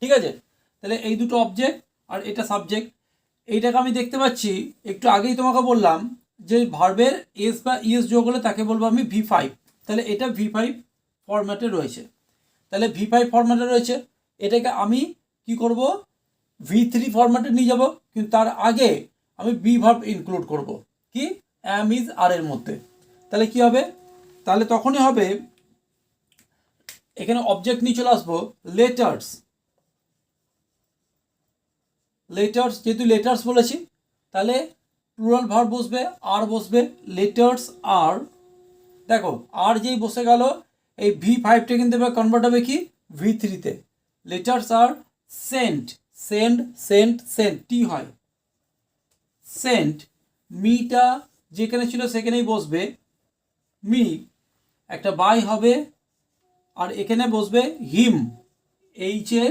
ঠিক আছে, তাহলে এই দুটো অবজেক্ট আর এটা সাবজেক্ট। এইটাকে আমি দেখতে পাচ্ছি, একটু আগেই তোমাকে বললাম যে ভার্বের এস বা ইএস যোগ হলে তাকে বলবো আমি V5। তাহলে এটা V5 ফরম্যাটে রয়েছে, তাহলে V5 ফরম্যাটে রয়েছে, এটাকে আমি কি করব, V3 ফরম্যাটে নিয়ে যাব, কিন্তু তার আগে আমি বি ভার্ব ইনক্লুড করব, কি অ্যাম ইজ আর এর মধ্যে। তাহলে কি হবে, তাহলে তখনই হবে এখানে অবজেক্ট নিয়ে চলে আসবো লেটার্স। লেটার্স, যেহেতু লেটার্স বলেছি তাহলে প্লুরাল ভার্ব বসবে, আর বসবে, লেটার্স আর। দেখো আর যেই বসে গেল, এই V5টা কিন্তু এবার কনভার্ট হবে কি V3-তে। লেটার্স আর সেন্ট, সেন্ড সেন্ট সেন্ট টি হয় সেন্ট। মিটা যেখানে ছিল সেখানেই বসবে মি, একটা বাই হবে, আর এখানে বসবে হিম, এইচ এর